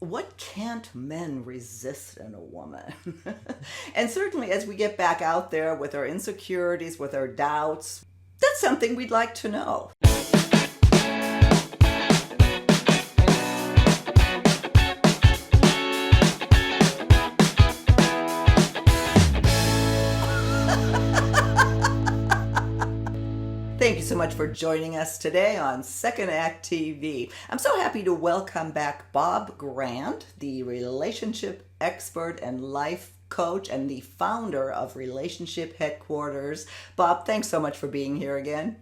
What can't men resist in a woman? And certainly as we get back out there with our insecurities, with our doubts, that's something we'd like to know. Thank you so much for joining us today on Second Act TV. I'm so happy to welcome back Bob Grant, the relationship expert and life coach and the founder of Relationship Headquarters. Bob, thanks so much for being here again.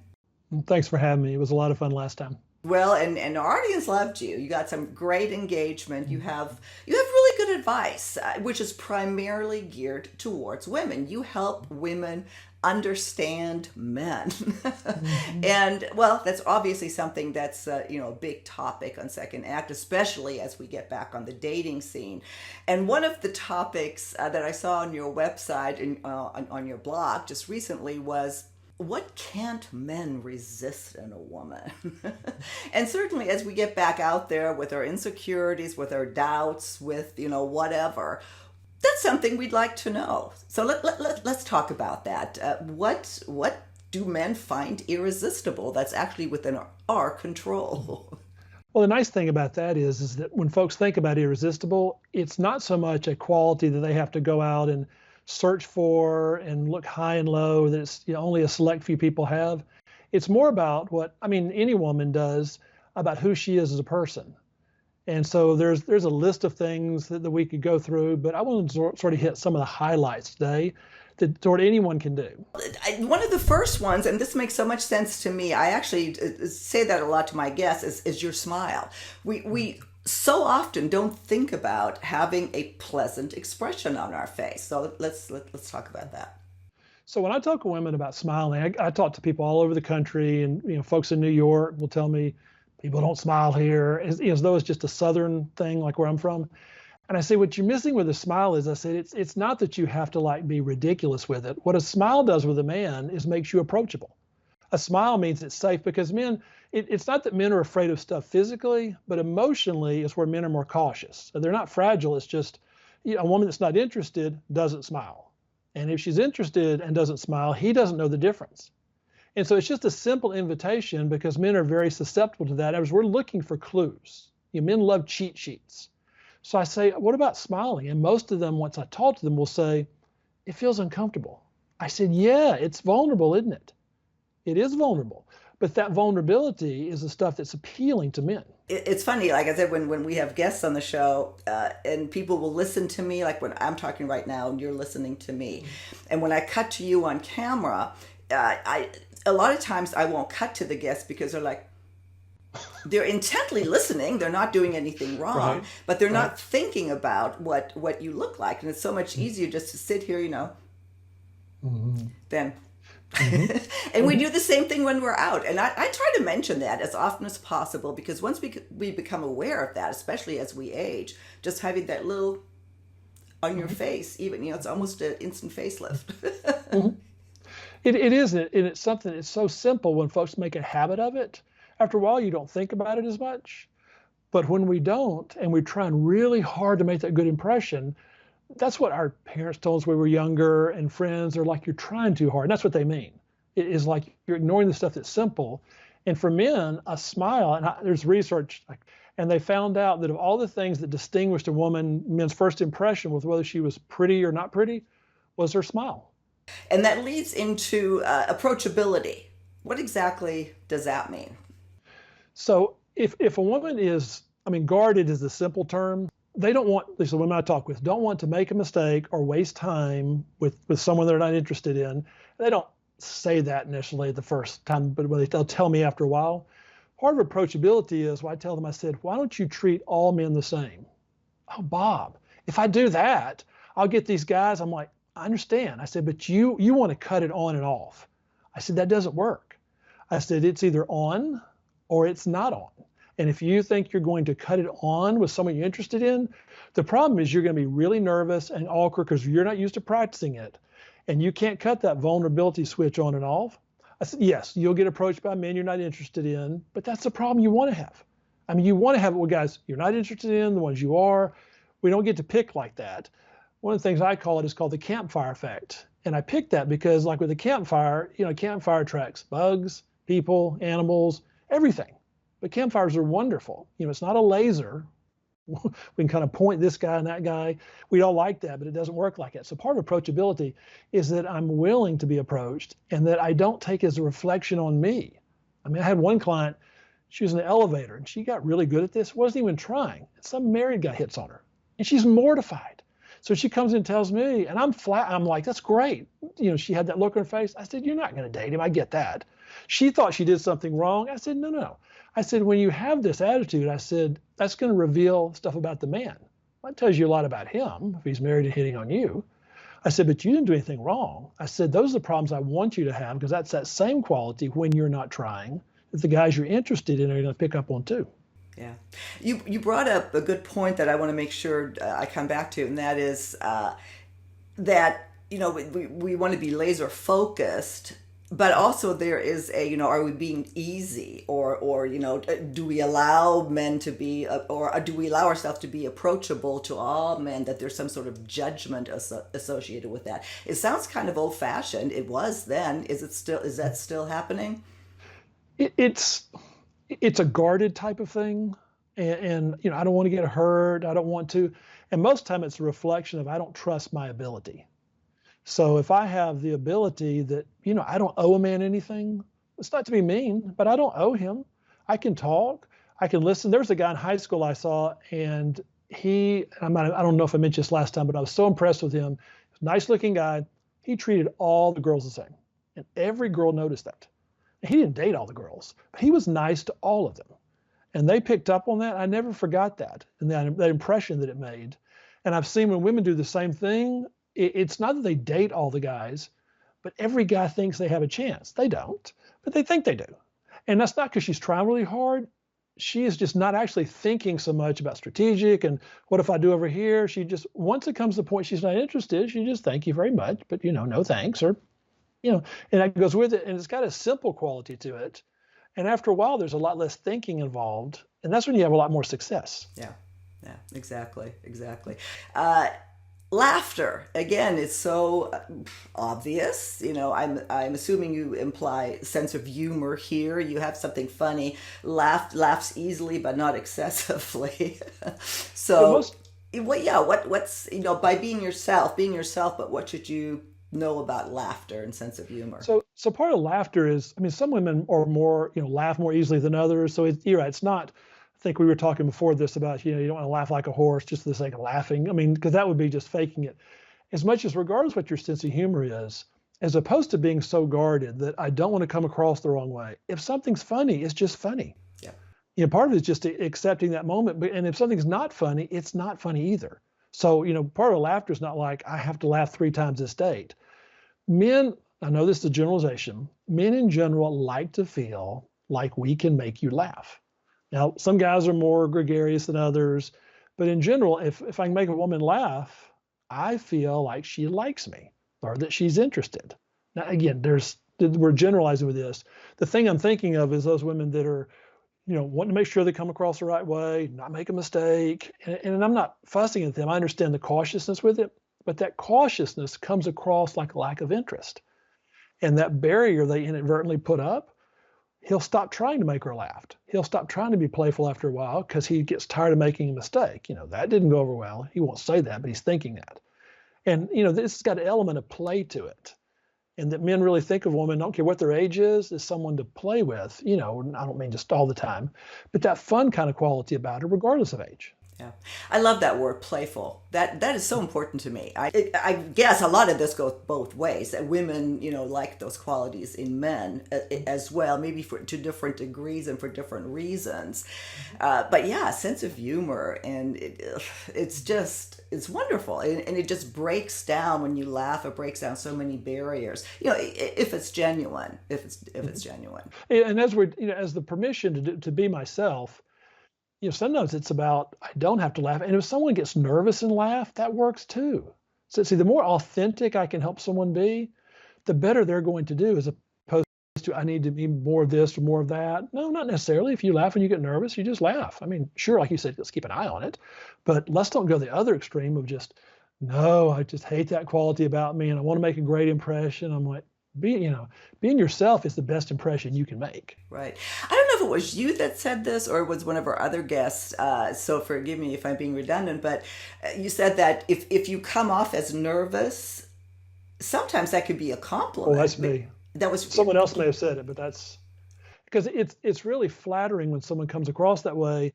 Thanks for having me. It was a lot of fun last time. Well, and our audience loved you. You got some great engagement. You have really good advice, which is primarily geared towards women. You help women understand men. And well, that's obviously something that's a big topic on Second Act, especially as we get back on the dating scene. And one of the topics that I saw on your website and on your blog just recently was, what can't men resist in a woman? And certainly as we get back out there with our insecurities, with our doubts, with, whatever, that's something we'd like to know. So let's talk about that. What do men find irresistible that's actually within our control? Well, the nice thing about that is that when folks think about irresistible, it's not so much a quality that they have to go out and search for and look high and low that it's only a select few people have. It's more about what, any woman does about who she is as a person. And so there's a list of things that we could go through, but I want to sort of hit some of the highlights today that sort of anyone can do. One of the first ones, and this makes so much sense to me, I actually say that a lot to my guests, is your smile. We so often don't think about having a pleasant expression on our face. So let's talk about that. So when I talk to women about smiling, I talk to people all over the country, and folks in New York will tell me people don't smile here, as though it's just a Southern thing like where I'm from. And I say, what you're missing with a smile is, I said, it's not that you have to be ridiculous with it. What a smile does with a man is makes you approachable. A smile means it's safe, because men, it's not that men are afraid of stuff physically, but emotionally is where men are more cautious. So they're not fragile. It's just a woman that's not interested doesn't smile. And if she's interested and doesn't smile, he doesn't know the difference. And so it's just a simple invitation, because men are very susceptible to that, as we're looking for clues. Men love cheat sheets. So I say, what about smiling? And most of them, once I talk to them, will say, it feels uncomfortable. I said, yeah, it's vulnerable, isn't it? It is vulnerable. But that vulnerability is the stuff that's appealing to men. It's funny, like I said, when we have guests on the show and people will listen to me, like when I'm talking right now and you're listening to me. And when I cut to you on camera, a lot of times I won't cut to the guests because they're intently listening. They're not doing anything wrong, right, but they're not thinking about what you look like. And it's so much easier just to sit here, than... And we do the same thing when we're out. And I try to mention that as often as possible, because once we become aware of that, especially as we age, just having that little on your face, even, it's almost an instant facelift. It is, and it's something, it's so simple when folks make a habit of it. After a while, you don't think about it as much. But when we don't, and we're trying really hard to make that good impression, that's what our parents told us when we were younger, and friends are like, you're trying too hard. And that's what they mean. It is like you're ignoring the stuff that's simple. And for men, a smile, and there's research, and they found out that of all the things that distinguished a woman, men's first impression with whether she was pretty or not pretty, was her smile. And that leads into approachability. What exactly does that mean? So if a woman is, guarded is the simple term. They don't want, at least the women I talk with, don't want to make a mistake or waste time with someone they're not interested in. They don't say that initially the first time, but they'll tell me after a while. Part of approachability is, I tell them, I said, why don't you treat all men the same? Oh, Bob, if I do that, I'll get these guys. I'm like, I understand. I said, but you want to cut it on and off. I said, that doesn't work. I said, it's either on or it's not on. And if you think you're going to cut it on with someone you're interested in, the problem is you're going to be really nervous and awkward because you're not used to practicing it. And you can't cut that vulnerability switch on and off. I said, yes, you'll get approached by men you're not interested in, but that's the problem you want to have. I mean, you want to have guys you're not interested in, the ones you are. We don't get to pick like that. One of the things I call it is called the campfire effect. And I picked that because like with a campfire, campfire attracts bugs, people, animals, everything. But campfires are wonderful. It's not a laser. We can kind of point this guy and that guy. We all like that, but it doesn't work like that. So part of approachability is that I'm willing to be approached and that I don't take as a reflection on me. I mean, I had one client, she was in the elevator and she got really good at this, wasn't even trying. Some married guy hits on her and she's mortified. So she comes in and tells me, and I'm flat. I'm like, that's great. She had that look on her face. I said, you're not going to date him. I get that. She thought she did something wrong. I said, no. I said, when you have this attitude, I said, that's going to reveal stuff about the man. That tells you a lot about him if he's married and hitting on you. I said, but you didn't do anything wrong. I said, those are the problems I want you to have because that's that same quality when you're not trying that the guys you're interested in are going to pick up on too. Yeah. You brought up a good point that I want to make sure I come back to, and that is that, we want to be laser focused, but also there is are we being easy or do we allow men to be, or do we allow ourselves to be approachable to all men, that there's some sort of judgment associated with that? It sounds kind of old fashioned. It was then. Is that still happening? It's a guarded type of thing. And I don't want to get hurt. I don't want to. And most of the time it's a reflection of I don't trust my ability. So if I have the ability that, I don't owe a man anything, it's not to be mean, but I don't owe him. I can talk. I can listen. There was a guy in high school I saw, and I don't know if I mentioned this last time, but I was so impressed with him. Nice looking guy. He treated all the girls the same. And every girl noticed that. He didn't date all the girls, but he was nice to all of them. And they picked up on that. I never forgot that and that impression that it made. And I've seen when women do the same thing, it's not that they date all the guys, but every guy thinks they have a chance. They don't, but they think they do. And that's not because she's trying really hard. She is just not actually thinking so much about strategic and what if I do over here. She just, once it comes to the point she's not interested, she just thank you very much, but no thanks, or and that goes with it. And it's got a simple quality to it. And after a while, there's a lot less thinking involved. And that's when you have a lot more success. Yeah, exactly. Laughter, again, is so obvious. I'm assuming you imply sense of humor here. You have something funny, laughs easily, but not excessively. So, what's, by being yourself, but what should you know about laughter and sense of humor? So part of laughter is, some women are more, laugh more easily than others. So you're right. It's not, I think we were talking before this about, you don't want to laugh like a horse just for the sake of laughing. Because that would be just faking it. As much as regardless what your sense of humor is, as opposed to being so guarded that I don't want to come across the wrong way. If something's funny, it's just funny. Yeah. Part of it is just accepting that moment. And if something's not funny, it's not funny either. So, part of laughter is not like I have to laugh 3 times this date. Men, I know this is a generalization, men in general like to feel like we can make you laugh. Now, some guys are more gregarious than others, but in general, if I can make a woman laugh, I feel like she likes me or that she's interested. Now, again, we're generalizing with this. The thing I'm thinking of is those women that are, wanting to make sure they come across the right way, not make a mistake. And I'm not fussing at them. I understand the cautiousness with it, but that cautiousness comes across like a lack of interest. And that barrier they inadvertently put up, he'll stop trying to make her laugh. He'll stop trying to be playful after a while because he gets tired of making a mistake. That didn't go over well. He won't say that, but he's thinking that. And, this has got an element of play to it. And that men really think of women, I don't care what their age is someone to play with. I don't mean just all the time, but that fun kind of quality about her, regardless of age. Yeah, I love that word, playful. That is so important to me. I guess a lot of this goes both ways. That women, like those qualities in men as well, maybe to different degrees and for different reasons. But yeah, sense of humor, and it's wonderful, and it just breaks down when you laugh. It breaks down so many barriers. If it's genuine, if it's genuine. And as as the permission to be myself. Sometimes it's about, I don't have to laugh. And if someone gets nervous and laugh, that works too. So see, the more authentic I can help someone be, the better they're going to do as opposed to I need to be more of this or more of that. No, not necessarily. If you laugh and you get nervous, you just laugh. I mean, sure, like you said, let's keep an eye on it, but let's don't go the other extreme of just, no, I just hate that quality about me and I want to make a great impression. I'm like, being yourself is the best impression you can make. Right. I don't know if it was you that said this or it was one of our other guests. So forgive me if I'm being redundant, but you said that if you come off as nervous, sometimes that could be a compliment. Well, that's me. That was someone else may have said it, but that's because it's really flattering when someone comes across that way.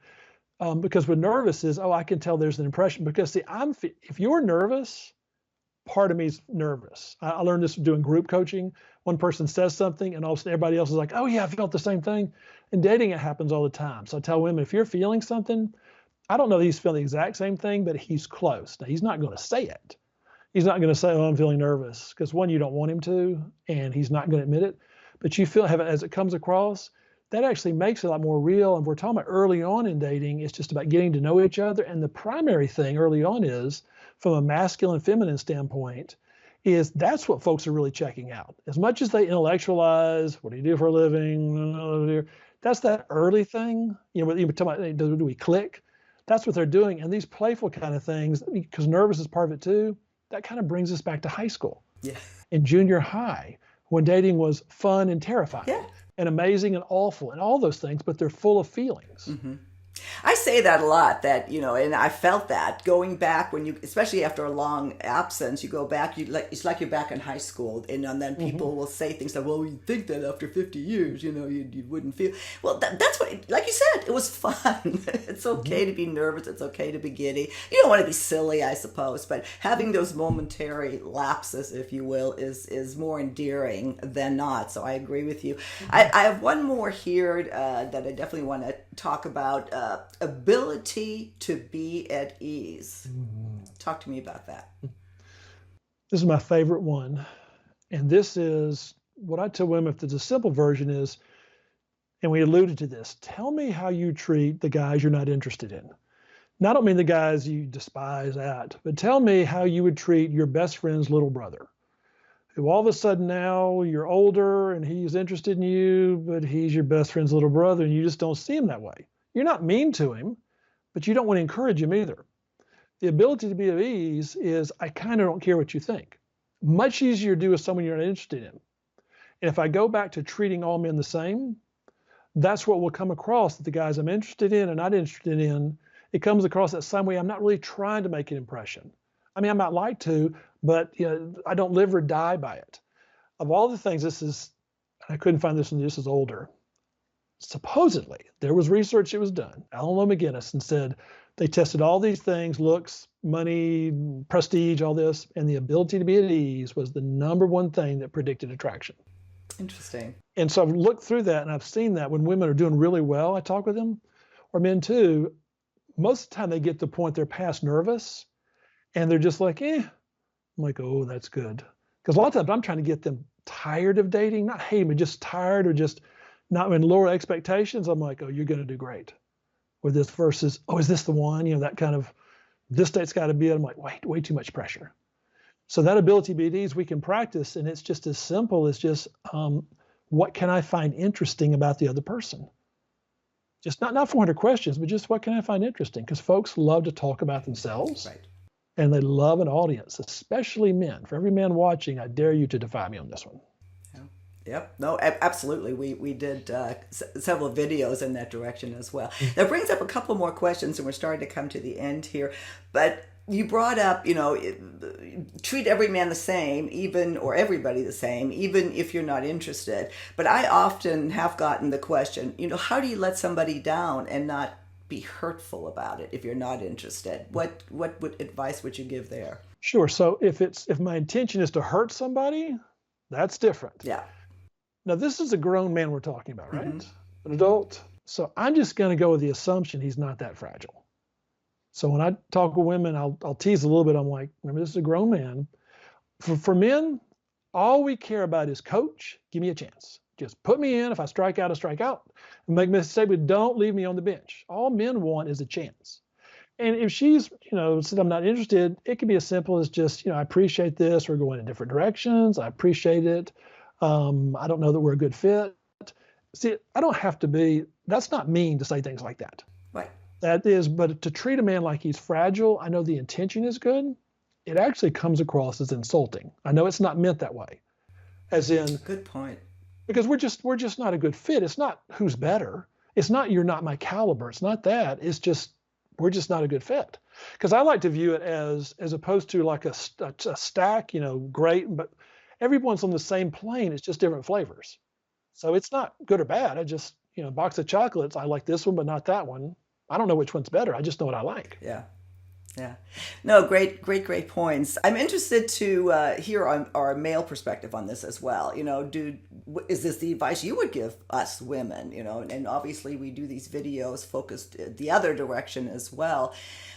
Because when nervous is, oh, I can tell there's an impression. Because see, if you're nervous, part of me is nervous. I learned this doing group coaching. One person says something and all of a sudden everybody else is like, oh yeah, I felt the same thing. In dating, it happens all the time. So I tell women, if you're feeling something, I don't know that he's feeling the exact same thing, but he's close. Now, he's not going to say it. He's not going to say, oh, I'm feeling nervous, because one, you don't want him to, and he's not going to admit it. But you feel, as it comes across, that actually makes it a lot more real. And we're talking about early on in dating, it's just about getting to know each other. And the primary thing early on is, from a masculine feminine standpoint, is that's what folks are really checking out. As much as they intellectualize, what do you do for a living? That's that early thing. Even talking about, do we click? That's what they're doing. And these playful kind of things, because nervous is part of it too, that kind of brings us back to high school. Yeah. In junior high, when dating was fun and terrifying. Yeah. And amazing and awful and all those things, but they're full of feelings. Mm-hmm. I say that a lot, that, and I felt that going back when you, especially after a long absence, you go back, it's like you're back in high school. And then people will say things like, well, you'd think that after 50 years, you wouldn't feel. Well, that's what, like you said, it was fun. It's okay to be nervous. It's okay to be giddy. You don't want to be silly, I suppose, but having those momentary lapses, if you will, is more endearing than not. So I agree with you. I have one more here that I definitely want to talk about. Ability to be at ease. Talk to me about that. This is my favorite one. And this is what I tell women, if there's a simple version is, and we alluded to this, tell me how you treat the guys you're not interested in. Now, I don't mean the guys you despise but tell me how you would treat your best friend's little brother, who all of a sudden now you're older and he's interested in you, but he's your best friend's little brother and you just don't see him that way. You're not mean to him, but you don't want to encourage him either. The ability to be at ease is, I kind of don't care what you think. Much easier to do with someone you're not interested in. And if I go back to treating all men the same, that's what will come across, that the guys I'm interested in and not interested in, it comes across that same way. I'm not really trying to make an impression. I mean, I might like to, but I don't live or die by it. Of all the things, I couldn't find this one, this is older. Supposedly, there was research that was done, Alan McGinnis, and said they tested all these things, looks, money, prestige, all this, and the ability to be at ease was the number one thing that predicted attraction. Interesting. And so I've looked through that, and I've seen that when women are doing really well, I talk with them, or men too, most of the time they get to the point they're past nervous, and they're just like, I'm like, oh, that's good. Because a lot of times I'm trying to get them tired of dating, not hating, but just tired or just not in lower expectations. I'm like, oh, you're going to do great. With this versus, oh, is this the one? That kind of, this date's got to be it. I'm like, wait, way too much pressure. So that ability to be at ease, we can practice. And it's just as simple as just, what can I find interesting about the other person? Just not 400 questions, but just what can I find interesting? Because folks love to talk about themselves. Right. And they love an audience, especially men. For every man watching, I dare you to defy me on this one. Yep. No, absolutely. We did several videos in that direction as well. That brings up a couple more questions, and we're starting to come to the end here. But you brought up, treat every man the same, or everybody the same, even if you're not interested. But I often have gotten the question, how do you let somebody down and not be hurtful about it if you're not interested? What advice would you give there? Sure. So if my intention is to hurt somebody, that's different. Yeah. Now, this is a grown man we're talking about, right? Mm-hmm. An adult. So I'm just going to go with the assumption he's not that fragile. So when I talk with women, I'll tease a little bit. I'm like, remember, this is a grown man. For men, all we care about is, coach, give me a chance. Just put me in. If I strike out, I strike out. And make a mistake, but don't leave me on the bench. All men want is a chance. And if she's, said I'm not interested, it can be as simple as just, I appreciate this. We're going in different directions. I appreciate it. I don't know that we're a good fit. See, I don't have to be, that's not mean to say things like that. Right. That is, but to treat a man like he's fragile, I know the intention is good. It actually comes across as insulting. I know it's not meant that way. As in, good point. Because we're just not a good fit. It's not who's better. It's not you're not my caliber. It's not that. It's just we're just not a good fit. Because I like to view it as opposed to like a stack, great, but everyone's on the same plane. It's just different flavors. So it's not good or bad. I just, box of chocolates. I like this one, but not that one. I don't know which one's better. I just know what I like. Yeah. Yeah. No, great points. I'm interested to hear our male perspective on this as well. Is this the advice you would give us women? And obviously we do these videos focused the other direction as well.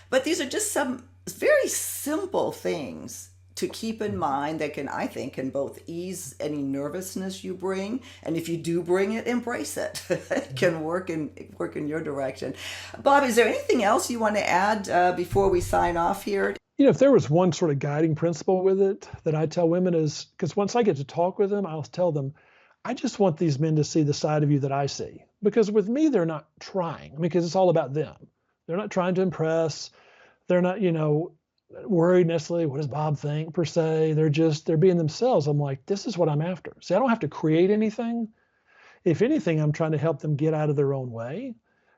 But these are just some very simple things to keep in mind that can both ease any nervousness you bring, and if you do bring it, embrace it. It can work in your direction. Bob, is there anything else you want to add before we sign off here? If there was one sort of guiding principle with it that I tell women is, because once I get to talk with them, I'll tell them, I just want these men to see the side of you that I see. Because with me, they're not trying. Because it's all about them. They're not trying to impress. They're not, worried necessarily, what does Bob think per se? They're being themselves. I'm like, this is what I'm after. See, I don't have to create anything. If anything, I'm trying to help them get out of their own way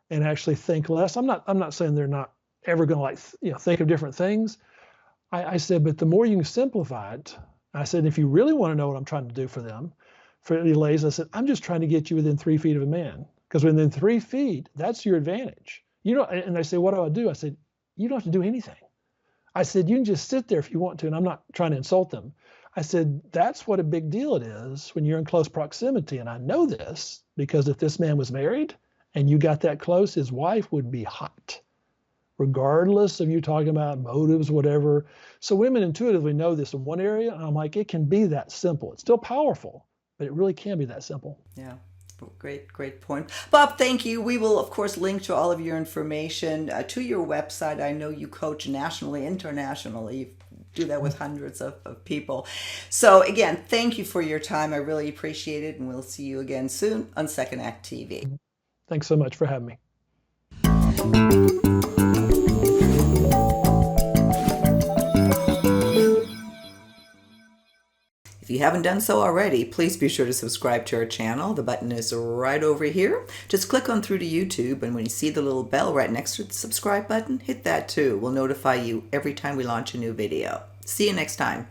and actually think less. I'm not saying they're not ever going to think of different things. I said, but the more you can simplify it, I said, if you really want to know what I'm trying to do for them, for the ladies, I said, I'm just trying to get you within 3 feet of a man. Because within 3 feet, that's your advantage. And they say, what do I do? I said, you don't have to do anything. I said, you can just sit there if you want to, and I'm not trying to insult them. I said, that's what a big deal it is when you're in close proximity. And I know this because if this man was married and you got that close, his wife would be hot, regardless of you talking about motives, whatever. So women intuitively know this in one area. And I'm like, it can be that simple. It's still powerful, but it really can be that simple. Yeah. Great point. Bob, thank you. We will, of course, link to all of your information to your website. I know you coach nationally, internationally. You do that with hundreds of people. So, again, thank you for your time. I really appreciate it, and we'll see you again soon on Second Act TV. Thanks so much for having me. If you haven't done so already, please be sure to subscribe to our channel. The button is right over here. Just click on through to YouTube, and when you see the little bell right next to the subscribe button, hit that too. We'll notify you every time we launch a new video. See you next time.